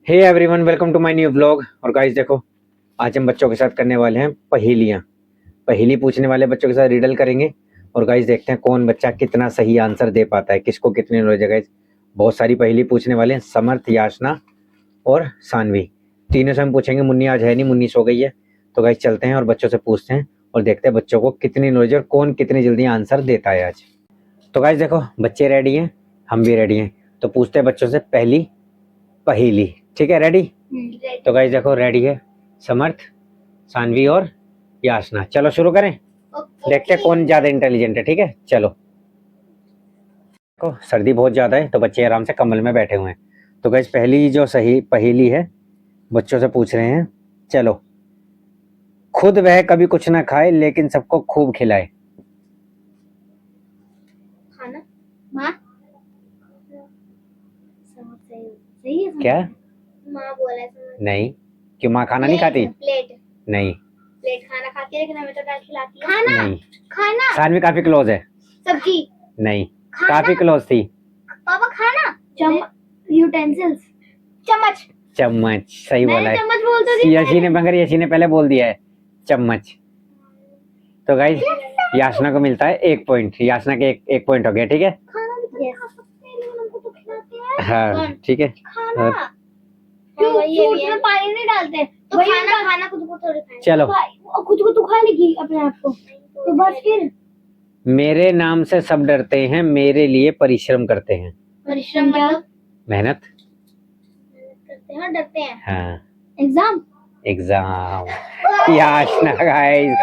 Hey everyone, welcome to my new blog. और guys देखो, आज हम बच्चों के साथ करने वाले हैं पहेलियां। पहेली पूछने वाले बच्चों के साथ रिडल करेंगे। और गाइस देखते हैं कौन बच्चा कितना सही आंसर दे पाता है, किसको कितनी नॉलेज है। गाइस बहुत सारी पहेली पूछने वाले हैं, समर्थ, याचना और सानवी। तीनों से हम पूछेंगे। मुन्नी आज है नहीं, मुन्नी सो गई है। तो गाइस चलते हैं और बच्चों से पूछते हैं और देखते हैं बच्चों को कितनी नॉलेज और कौन कितनी जल्दी आंसर देता है आज। तो गाइस देखो, बच्चे रेडी हैं, हम भी रेडी हैं। तो पूछते हैं बच्चों से पहली पहेली। ठीक है, रेडी? तो गाइस देखो, रेडी है समर्थ, सानवी और याचना। चलो शुरू करें। देखते हैं कौन ज्यादा इंटेलिजेंट है। ठीक है, चलो। देखो, सर्दी बहुत ज्यादा है तो बच्चे आराम से कंबल में बैठे हुए हैं। तो गाइस पहली जो सही पहेली है बच्चों से पूछ रहे हैं। चलो। खुद वह कभी कुछ ना खाए लेकिन सबको खूब खिलाए। खाना। माँ। सही है। क्या? माँ बोला है। नहीं। क्यों, माँ खाना नहीं खाती? प्लेट। नहीं। प्लेट खाना खाती है लेकिन हमें तो डाल खिलाती है। खाना। नहीं। खाना। सानवी काफी क्लोज है। सब्जी। नहीं, काफी क्लोज थी। पापा खाना। यूटेंसिल्स। चम्मच। चम्मच सही बोला है। चम्मच बोलते थे। यशी ने, मगर यशी ने पहले बोल दिया है चम्मच। तो गाइस याचना को मिलता है 1 पॉइंट। याचना के एक पॉइंट हो गया। ठीक है, खाना भी तो खा सकते हैं लेकिन हमको तो खिलाते हैं। हाँ ठीक है। खाना। क्यों फ्रूट में पानी नहीं डालते? तो खाना खुद को थोड़ी खाए। चलो। खुद को तो खा लेगी अपने आप को। तो बस फिर। मेरे नाम से सब डरते हैं, मेरे लिए परिश्रम करते हैं। परिश्रम मतलब मेहनत करते हैं, डरते हैं। हाँ, एग्जाम। एग्जाम। याचना गाइस,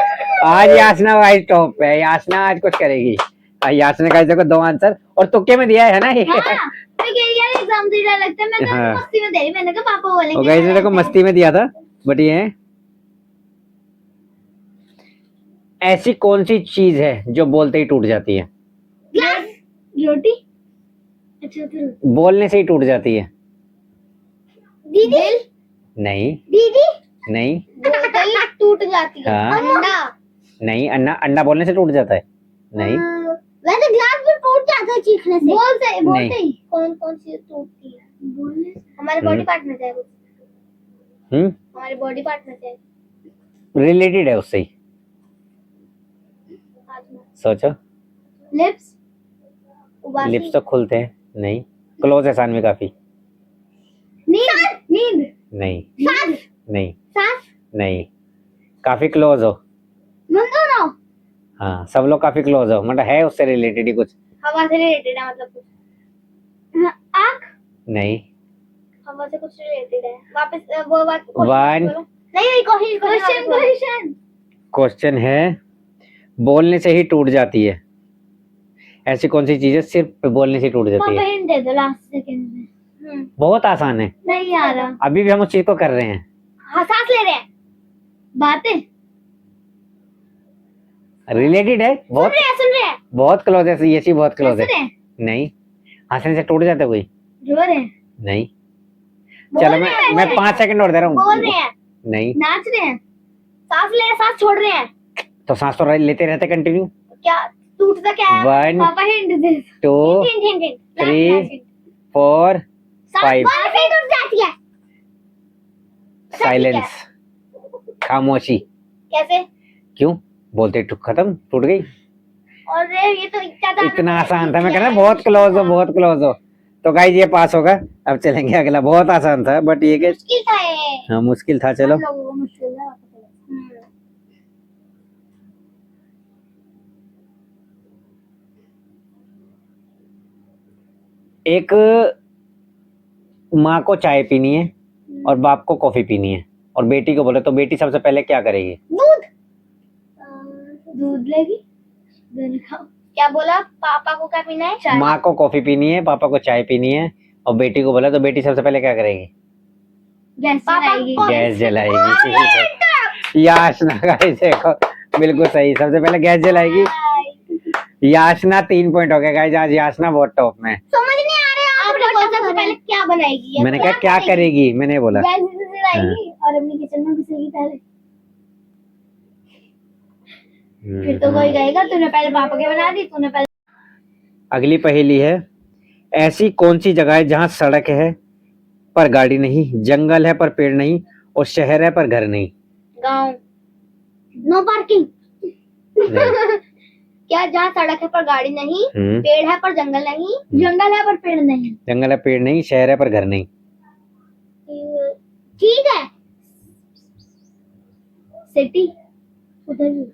आज याचना गाइस टॉप पे है। याचना आज कुछ करेगी। याचना गाइस देखो 2 आंसर और तुक्के में दिया है ना ये। हाँ, तो यार एग्जाम से डर लगता है। मैं तो हाँ। मस्ती में दे रही, मैंने कहा पापा बोलेंगे। और गाइस ने देखो मस्ती में दिया था, बट ये है। ऐसी कौन सी चीज है जो बोलते ही टूट जाती है? ग्लास। रोटी। अच्छा तो बोलने से ही टूट जाती है। दीदी। नहीं। दीदी। नहीं। बोतल टूट जाती है। हाँ। अंडा। नहीं, अंडा अंडा बोलने से टूट जाता है। नहीं। वैसे ग्लास भी टूट जाता है चीखने से। बोलते ही कौन कौन सी टूटती है? बोलने से। हमारे बॉडी पार्ट में जाए। हमारे बॉडी पार्ट में जाए। रिलेटेड है उससे ही। सोचो। लिप्स। लिप्स तो खुलते हैं। नहीं, क्लोज है सानवी काफी। नींद। नींद। नहीं। सांस। नहीं। सांस। नहीं, काफी क्लोज हो। मंगोनो। हाँ, सब लोग काफी क्लोज हो, मतलब है उससे रिलेटेड ही कुछ। हवा से रिलेटेड है मतलब कुछ। आँख। नहीं। हवा से कुछ रिलेटेड है। वापस वो बात। वन। नहीं क्वेश्चन। क्वेश्चन है, बोलने से ही टूट जाती है। ऐसी कौन सी चीज है सिर्फ बोलने से टूट जाती पापा है? हिंट दे दो लास्ट सेकंड में। बहुत आसान है। नहीं आ रहा। अभी भी हम उस चीज को कर रहे हैं। हाँ, सांस ले रहे हैं। बातें। रिलेटेड है बहुत। सुन रहे हैं। बहुत क्लोज है, ये चीज बहुत क्लोज है। सुन रहे हैं। नहीं, हंसने से टूट जाता है कोई? रो रहे हैं। नहीं। चलो मैं 5 सेकंड और दे रहा हूँ। बोल रहे हैं। नहीं। नाच रहे हैं। सांस ले रहे, सांस छोड़ रहे हैं। तो सांस तो लेते रहते कंटिन्यू। क्या टूटता क्या है? 1 पापा हिंट दे। 2 हिंट 3 4 5। सांस टूट जाती है। साइलेंस, खामोशी। कैसे? क्यों बोलते खत्म, टूट गई। और ये तो इतना आसान था, मैं कह रहा बहुत क्लोज हो, बहुत क्लोज हो। तो गाइस ये पास होगा। अब चलेंगे अगला। बहुत आसान था बट ये मुश्किल था ये। हाँ मुश्किल था। चलो। हम लोगों को मुश्किल था। एक माँ को चाय पीनी है और बाप को कॉफी पीनी है और बेटी को बोले तो बेटी सबसे पहले क्या करेगी? दूध। दूध लेगी। दूध खाओ। क्या बोला? पापा को क्या पीना है? माँ को कॉफी पीनी है, पापा को चाय पीनी है और बेटी को बोला तो बेटी सबसे पहले क्या करेगी? गैस जलाएगी। गैस जलाएगी। याचना गाइस देखो, बिल्कुल सही, सबसे पहले गैस जलाएगी। याचना 3 पॉइंट हो गए गाइस। आज याचना बहुत टॉप में। समझ नहीं आ रहा। आपने बोला सबसे पहले क्या बनाएगी? मैंने कहा क्या करेगी, मैंने बोला गैस जलाएगी और अपनी किचन में घुसेगी पहले। फिर तो कोई कहेगा तूने पहले पापा के बना दी, तूने पहले। अगली पहेली है, ऐसी कौन सी जगह है जहाँ सड़क है पर गाड़ी नहीं, जंगल है पर पेड़ नहीं, और शहर है पर घर नहीं। गाँव। No parking. नहीं। क्या? जहाँ सड़क है पर गाड़ी नहीं, हम्म, पेड़ है पर जंगल नहीं, जंगल है पर पेड़ नहीं। जंगल है पेड़ नहीं, शहर है पर घर नहीं। ठीक है। सिटी। उधर भी।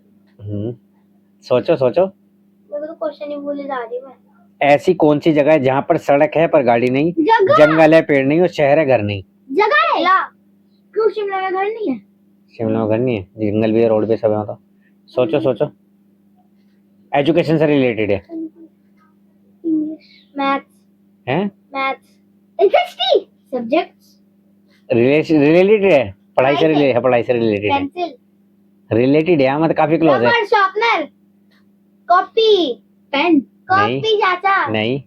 सोचो सोचो। मेरे को तो क्वेश्चन ही भूल जा रही मैं। ऐसी कौन सी जगह है जहाँ पर सड़क है पर गाड़ी नहीं, जगह। जंगल है पेड़ नहीं, और शहर है घर नहीं। जगह है। क्यों शिमला में घर नहीं है? शिमला में घर नहीं है, जंगल भी है, रोड भी सब है। तो सोचो सोचो। एजुकेशन से रिलेटेड है। मैथ्स। हैं? मैथ्स। हिस्ट्री। सब्जेक्ट्स। रिलेटेड है, पढ़ाई से रिलेटेड है, पढ़ाई से रिलेटेड है, पेंसिल। रिलेटेड है, मतलब काफी क्लोज है। रबर। शार्पनर। कॉपी। पेन। नहीं। कॉपी चाचा। नहीं,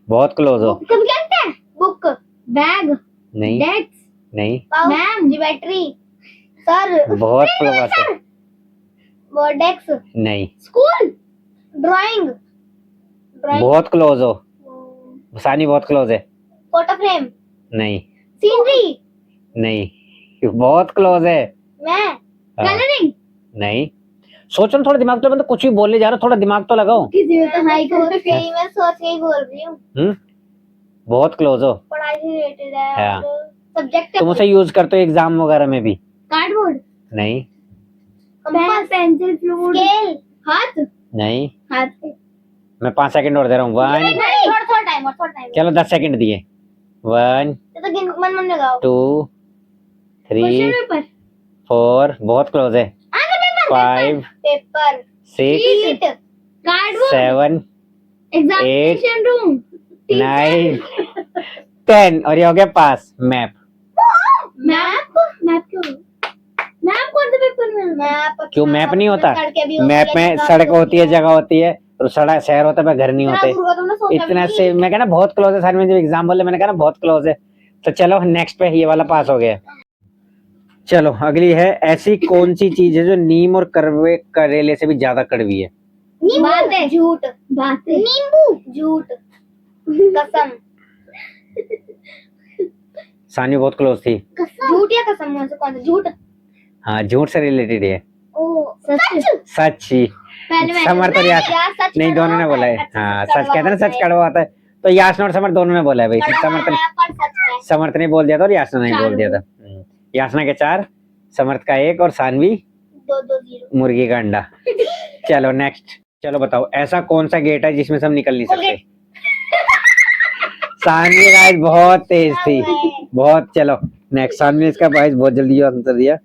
बहुत क्लोज हो। सब्जेक्ट है। बुक। बैग। नहीं। डेस्क। नहीं, मैम। ज्योमेट्री। सर। बहुत क्लोज है। डेस्क। नहीं, स्कूल। ड्राइंग। बहुत क्लोज हो, सानी बहुत क्लोज है। Photo frame. नहीं। सीनरी। नहीं, बहुत क्लोज है। मैं। हाँ। कलरिंग। नहीं, सोचो ना, थोड़ा दिमाग तो, मतलब कुछ भी बोलने जा रहा हो, थोड़ा दिमाग तो लगाओ। किसी में तो हाई सोच के ही मैं सोच के ही बोल रही हूँ। बहुत क्लोज हो। पढ़ाई से रिलेटेड है। हाँ। सब्जेक्ट तुम उसे यूज करते हो एग्जाम वगैरह में भी। कार्डबोर्ड। नहीं। कंपास। पेंसिल। फ्लूइड। स्केल। हाथ। नहीं, हाथ से। मैं 5 सेकंड और दे रहा हूँ। 1, थोड़ा टाइम। चलो 10 सेकंड दिए। 1, तो मन मन लगाओ। 2, 3, पेपर। 4, बहुत क्लोज है। 5, पेपर। 6, कार्डबोर्ड। 7, examination room. 9, 10, और ये हो गया पास। मैप। मैप क्यों? मैप कौन से पेपर में? मैप। क्यों मैप नहीं होता? मैप में सड़क होती है, जगह होती है, और सड़क शहर होता है, घर नहीं होते। इतना से मैं कहना बहुत क्लोज है। सारे में जब एग्जाम बोले मैंने कहा बहुत क्लोज है। तो चलो नेक्स्ट पे, ये वाला पास हो गया। चलो अगली है, ऐसी कौन सी चीज है जो नीम और करेले से भी ज्यादा कड़वी है? बातें। झूठ। बातें। नींबू। झूठ। कसम। सानी बहुत क्लोज थी। झूठ या कसम में से कौन सा? झूठ। हाँ, झूठ से रिलेटेड है। सच। सच ही। समर तो यास नहीं, दोनों ने बोला है। हाँ, सच कहते हैं ना, सच कड़वा आता है। तो यासना और समर दोनों ने बोला है भाई। समर्थ ने बोल दिया था और यासना ने बोल दिया था। यासना के 4, समर्थ का 1, और सानवी 2-2-0। मुर्गी का अंडा। चलो नेक्स्ट। चलो बताओ, ऐसा कौन सा गेट है जिसमें से हम निकल नहीं सकते? सानवी गाइस बहुत तेज थी, बहुत। चलो नेक्स्ट। सानवी इसका गाइस बहुत जल्दी आंसर दिया।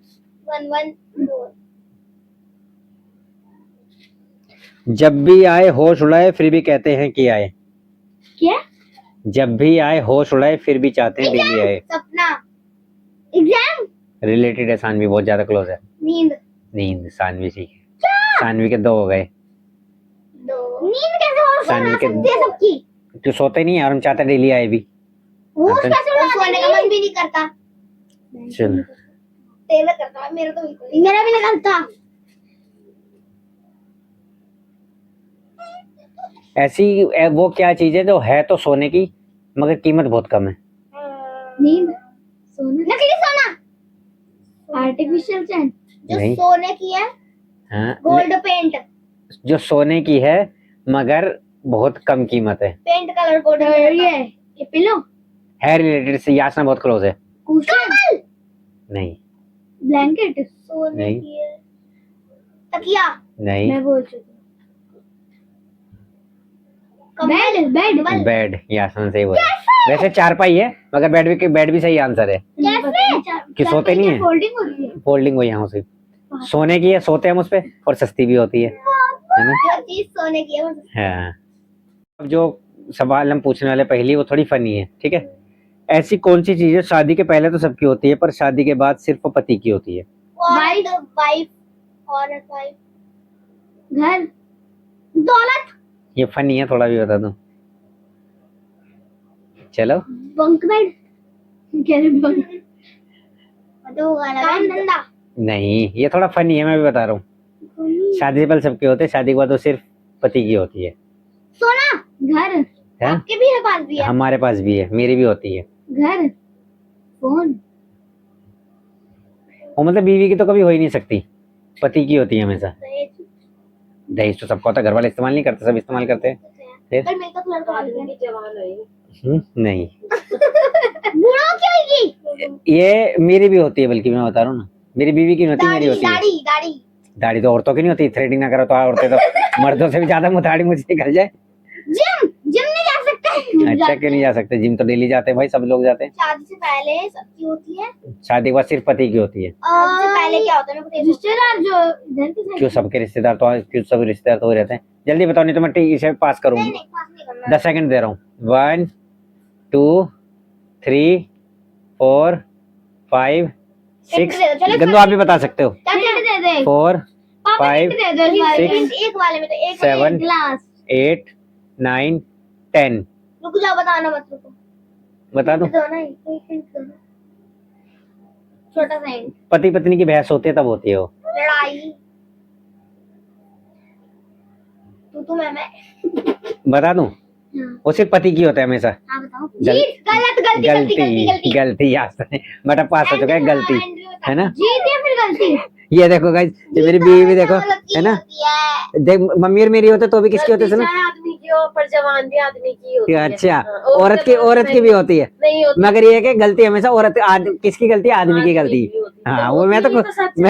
1-1-4। जब भी आए होश उड़ाए फिर भी कहते हैं कि आए। क्या? जब भी आए होश उड़ाए फिर भी चाहते हैं दिल्ली आए। सपना। एग्जाम। रिलेटेड है, सानवी बहुत ज्यादा क्लोज है। नींद। नींद, सानवी सी। सानवी के 2 हो गए। नींद कैसे हो सानवी के सकती है सबकी? तो सोते नहीं है, और हम चाहते हैं डेली आए भी। वो कैसे सोने का मन भी नहीं करता। चलो तेरा करता है, मेरा तो बिल्कुल नहीं। मेरा भी नहीं करता। ऐसी वो क्या चीज है जो है तो सोने की, मगर कीमत बहुत कम है? नींद। सोना। नकली सोना। आर्टिफिशियल चैन। जो नहीं। सोने की है। हाँ, गोल्ड पेंट। जो सोने की है मगर बहुत कम कीमत है। पेंट कलर कोड ये पिलो है रिलेटेड से। यासना बहुत क्लोज है। कुशन। नहीं। ब्लैंकेट। सोने नहीं। की है। तकिया। नहीं। मैं बोल चुकी हूँ। बेड। बेड, यासना सही बोला। वैसे चारपाई है, मगर बेड भी सही आंसर है। कि सोते नहीं है। फोल्डिंग हो रही है। फोल्डिंग वही यहाँ से सोने की है, सोते हैं हम उस पे, और सस्ती भी होती है ना? जो चीज सोने की है। हाँ। अब जो सवाल हम पूछने वाले पहली, वो थोड़ी फनी है, ठीक है? ऐसी कौन सी चीज है शादी के पहले तो सबकी होती है, पर शादी के बाद सिर्फ पति की होती है? वाइफ। औरत। वाइफ। घर। दौलत। ये फनी है, थोड़ा भी बता दूं? चलो। Bunk bed. काम धंधा। नहीं, ये थोड़ा फनी है, मैं भी बता रहा हूँ। शादी से पहले सबके होते हैं, शादी के बाद तो सिर्फ पति की होती है। सोना। घर। है? आपके भी है, पास भी है। हमारे पास भी है, मेरी भी होती है। घर। कौन? वो मतलब बीवी की तो कभी हो ही नहीं सकती, पति की होती है हमेशा। दहेज तो सबको होता है, घर वाले इस्तेमाल नहीं करते, सब इस्तेमाल करते हैं। फिर पर मेरे को लड़का आदमी की जवान है। नहीं, बूढ़ा क्या होगी? ये मेरी भी होती है, बल्कि मैं बता रहा हूँ ना, मेरी बीवी की नहीं होती, मेरी दाढ़ी होती है। दाढ़ी दाढ़ी दाढ़ी तो औरतों की नहीं होती, थ्रेडिंग ना करो तो औरतें तो मर्दों से भी ज्यादा दाढ़ी मुझे निकल जाए। जिम जिम नहीं जा सकते। अच्छा क्यों नहीं जा सकते, जिम तो डेली जाते हैं भाई, सब लोग जाते हैं। शादी से पहले सबकी होती है। शादी के बाद सिर्फ पति की होती है। शादी से पहले क्या होता है मेरे को रिश्तेदार जो इधर के साइड। क्यों सबके रिश्तेदार तो, क्यों सब रिश्तेदार तो हो रहते हैं। जल्दी बताओ नहीं तो मैं इसे पास करूँ। नहीं पास नहीं करना। 10 सेकंड दे रहा हूँ। 1 2 3 4 5 6। गंदू आप भी बता सकते हो। दे दे 4 5 6 एक वाले में तो एक 7 ग्लास 8 9 10। रुक जाओ बताना मत रुको। बता दो। दो ना एक हिंट दो ना। छोटा सा हिंट। पति पत्नी की बहस होती है तब होती है वो। लड़ाई। तू मैं बता दूं, वो सिर्फ पति की होता है हमेशा। हाँ बताओ। गल- जीत गलत गलती याद बेटा पास हो चुका है, गलती है ना। जीत या फिर गलती? ये देखो गाइस, ये मेरी बीवी भी देखो है ना। देख मम्मी और मेरी होते तो भी किसकी होती है ना। आदमी की हो पर जवान भी आदमी की होती है। अच्छा, हाँ, औरत की भी होती है, नहीं होती। मगर ये है कि गलती हमेशा औरत किसकी गलती है, आदमी की गलती। की होती है। हाँ तो वो मैं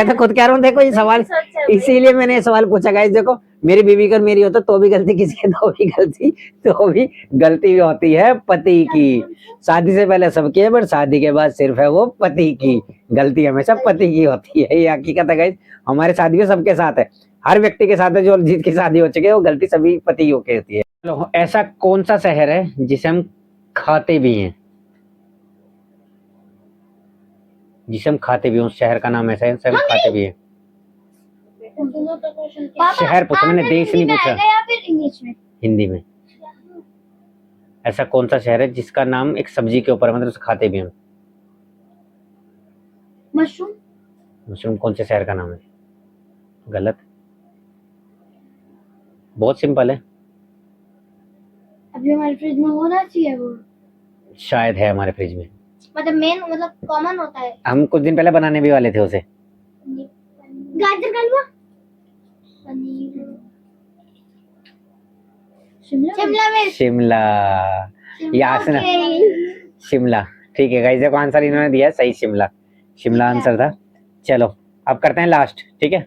तो खुद कह रहा हूँ। देखो ये सवाल, सच है भाई। इसीलिए मैंने ये सवाल पूछा गाइस। देखो मेरी बीवी का और मेरी होता तो भी गलती किसकी है, तो भी गलती होती है पति की। शादी से पहले सबकी है, पर शादी के बाद सिर्फ है वो पति की। गलती हमेशा पति की होती है, ये हकीकत है गाइस। हमारे शादी में सबके साथ है, हर व्यक्ति के साथ है जो जिसकी शादी हो चुकी है, वो गलती सभी पति की होती है। चलो, ऐसा कौन सा शहर है जिसे हम खाते भी हैं, जिसे हम खाते भी हैं, उस शहर का नाम ऐसा है जिसे हम खाते भी हैं। शहर पूछा मैंने, देश नहीं पूछा। या फिर इंग्लिश में? हिंदी में। ऐसा कौन सा शहर है जिसका नाम एक सब्जी के ऊपर है, मतलब उसे खाते भी हम। मशरूम। मशरूम कौन से शहर का नाम है? गलत, बहुत सिंपल है। अभी हमारे फ्रिज में होना चाहिए वो। शायद है हमारे फ्रिज में, मतलब मेन मतलब कॉमन होता है। हम कुछ दिन पहले बनाने भी वाले थे उसे। गाजर का हलवा, पनीर, शिमला मिर्च। शिमला, यासना, शिमला। ठीक है गाइस, देखो आंसर इन्होंने दिया है सही, शिमला आंसर था। चलो अब करते हैं लास्ट, ठीक है।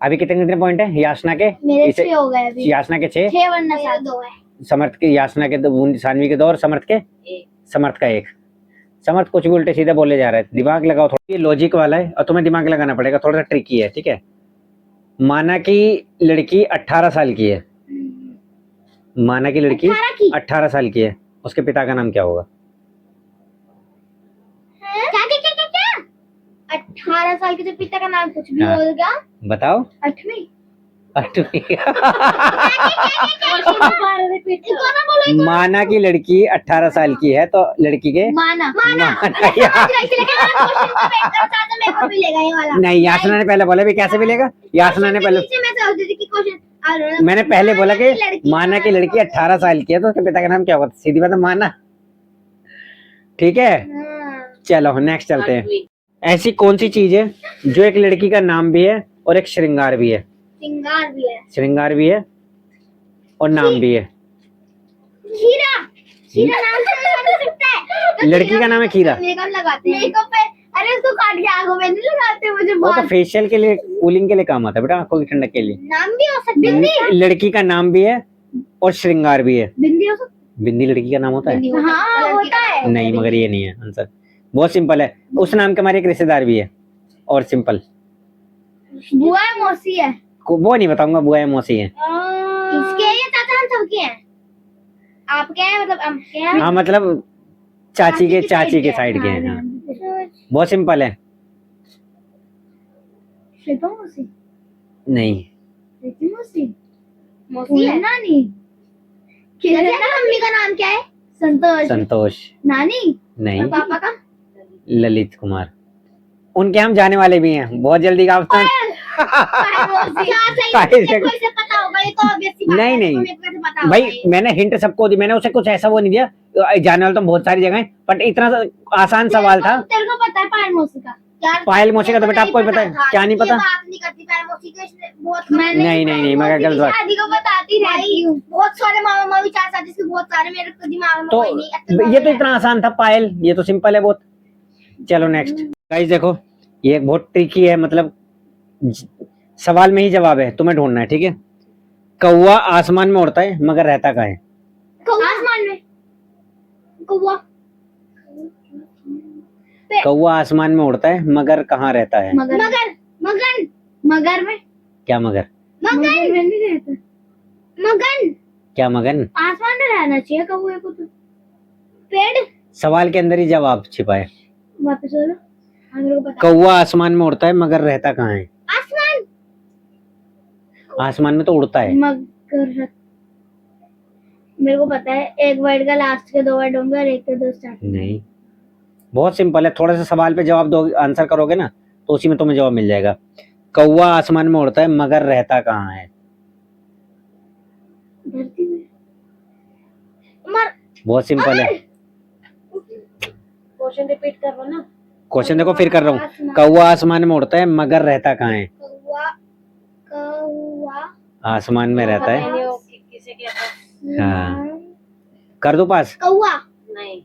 अभी कितने पॉइंट है यासना के? मेरे 6 हो गए अभी। यासना के 6, 6 वरना 7 2 है। समर्थ के, यासना के 2, सानवी के 2 और समर्थ का 1। समर्थ कुछ भी उल्टे सीधे बोले जा रहे हैं, दिमाग लगाओ थोड़ा। ये लॉजिक वाला है और तुम्हें दिमाग लगाना पड़ेगा, थोड़ा सा ट्रिकी है, ठीक है। माना की लड़की 18 साल की है, माना की लड़की 18 साल की है, उसके पिता का नाम क्या होगा? क्या 18 साल के जो पिता का नाम कुछ भी हाँ। होगा। बताओ। 8वीं। माना की लड़की 18 साल की है तो लड़की के माना नहीं, यासना ने पहले बोला भी, कैसे मिलेगा? यासना ने पहले, मैंने पहले बोला कि माना की लड़की 18 साल की है तो उसके पिता का नाम क्या होगा, सीधी बात है माना, ठीक है। चलो नेक्स्ट चलते हैं। ऐसी कौन सी चीज है जो एक लड़की का नाम भी है और एक श्रृंगार भी है? श्रृंगार भी है और नाम भी है। खीरा नाम से लगा सकता है। लड़की का नाम है खीरा। मेकअप लगाते हैं। मेकअप पे अरे उसको काट के आंखों में नहीं लगाते, मुझे वो तो फेशियल के लिए, कूलिंग के लिए काम आता है बेटा, आंखों की ठंडक के लिए। नाम भी हो सकता है। लड़की का नाम भी है और श्रृंगार भी है। बिंदी हो सकती बिंदी लड़की का नाम होता है? है। हाँ होता है। नहीं, मगर ये नहीं है आंसर, बहुत सिंपल है। उस नाम के हमारे एक रिश्तेदार भी है, और सिंपल। बुआ है, मौसी है। वो नहीं बताऊंगा, बुआ है मौसी है। इसके ये चाचा हम सबके हैं। आपके हैं मतलब हम के हैं। हाँ मतलब चाची के साइड के हैं। हाँ बहुत सिंपल है। शिल्पा मौसी, नहीं, प्रीति मौसी, मौसी है। नानी, मम्मी का नाम क्या है? संतोष। नानी नहीं, और पापा का? ललित कुमार। उनके हम जाने वाले भी हैं, बहुत जल्दी का ऑप्शन। कोई से पता होगा भाई तो obvious सी बात है, नहीं, देखो मेरे को कैसे पता होगा भाई ये? मैंने हिंट सबको दी, मैंने उसे कुछ ऐसा वो नहीं दिया, जाने वाला तो बहुत सारी जगह है, बट इतना आसान सवाल था। तेरे को पता है पायल मौसी का? यार पायल मौसी का तो बेटा आपको ही पता है, था, क्या नहीं ये पता? बात नहीं करती पायल मौसी को, इसने बहुत नहीं, मैं मौसी गलत की बात। शादी को बताती रहती हूँ, बहुत सारे मामा मामी चाचा जिसके बहुत सारे, मेरे को दिमाग में तो कोई नहीं इतने ये तो इतना आसान था पायल, ये तो सिंपल है बहुत। चलो नेक्स्ट गाइस देखो, ये एक बहुत ट्रिकी है, मतलब सवाल में ही जवाब है, तुम्हें ढूंढना है, ठीक है। कौवा आसमान में उड़ता है मगर रहता कहाँ है? आसमान में कौवा, कौवा आसमान में उड़ता है मगर कहाँ रहता है? मगर मगर मगर में, क्या मगर? मगर में नहीं रहता, मगन क्या मगन? आसमान में रहना चाहिए कौवे को तो। पेड़, सवाल के अंदर ही जवाब छिपा है। वापस बोलो, हाँ मेरे को पता। कौवा आसमान में उड़ता है मगर रहता कहाँ है? आसमान, आसमान में तो उड़ता है। मगर मेरे को पता है, एक वर्ड का लास्ट के 2 वर्ड होंगे और एक के 2 स्टार्ट। नहीं, बहुत सिंपल है, थोड़ा सा सवाल पे जवाब दो, आंसर करोगे ना तो उसी में तुम्हें जवाब मिल जाएगा। कौवा आसमान में उड़ता है मगर रहता कहाँ है? धरती में, मर, बहुत सिंपल है। क्वेश्चन रिपीट करो ना। क्वेश्चन देखो फिर कर रहा हूँ। कौवा आसमान में उड़ता है मगर रहता कहाँ है? कौवा, कौवा आसमान में रहता है। पता ही नहीं हो किसे कहते हैं। हाँ, कर दो पास। कौवा नहीं,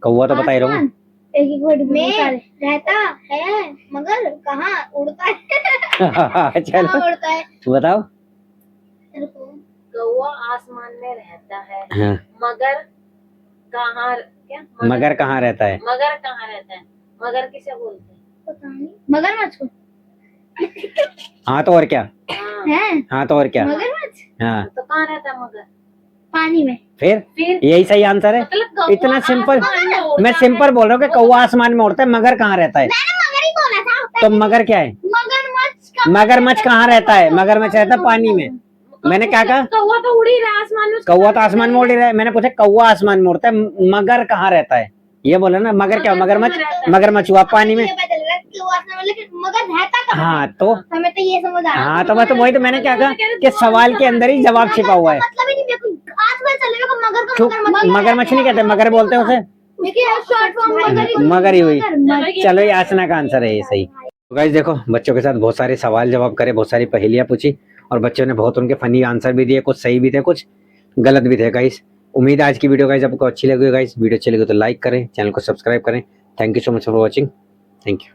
कौवा तो बता ही रहा हूँ। आसमान, एक एक वर्ड में रहता है मगर कहाँ उड़ता है? चलो कहाँ उड़ता है? बताओ। कौवा आसमान में रहता है हाँ, मगर कहाँ, क्या मगर कहाँ रहता है? मगर कहाँ रहता है? मगर किसे बोलते हैं? पता नहीं, मगरमच्छ को हाँ तो और क्या? हाँ, है, हाँ तो और क्या? मगरमच्छ हाँ तो कहाँ रहता है मगर? पानी में। फिर फिर यही सही आंसर है। मतलब कौवा इतना सिंपल, आसमान में उड़ता मैं है। सिंपल बोल रहा हूँ कि कौवा आसमान में उड़ता है मगर कहाँ रहता है। मैंने मगर ही बोला था। तो मगर क्या है? मगरमच्छ का मगरमच्छ कहाँ रहता है? मगरमच्छ रहता है पानी में। मैंने क्या कहा? कौवा तो उड़ ही रहा है आसमान में, उसको कौवा तो आसमान में उड़ ही रहा है, मैंने पूछा कौवा आसमान में उड़ता है मगर कहाँ रहता है, ये बोला ना। मगर क्या? मगरमच्छ, मगरमच्छ हुआ पानी में। ये पता चल रहा है कि वो आसमान में, लेकिन मगर रहता कहाँ है? हाँ तो हमें तो ये समझ आ रहा है। हाँ तो मैं तो वही तो मैंने क्या कहा कि सवाल के अंदर ही जवाब छिपा हुआ है। मतलब ही नहीं, मेरे को आज पता चल रहा है कि मगर क्यों? को मगरमच्छ नहीं कहते, मगर बोलते हैं उसे। देखिए शॉर्ट फॉर्म मगर ही हुई। चलो ये आसना का आंसर है ये सही। तो गाइस देखो, बच्चों के साथ बहुत सारे सवाल जवाब करे, बहुत सारी पहेलियां पूछी और बच्चों ने बहुत उनके फनी आंसर भी दिए, कुछ सही भी थे कुछ गलत भी थे गाइस। उम्मीद है आज की वीडियो गाइस आपको अच्छी लगी गाइस। वीडियो अच्छी लगी तो लाइक करें, चैनल को सब्सक्राइब करें। Thank you so much for watching. Thank you.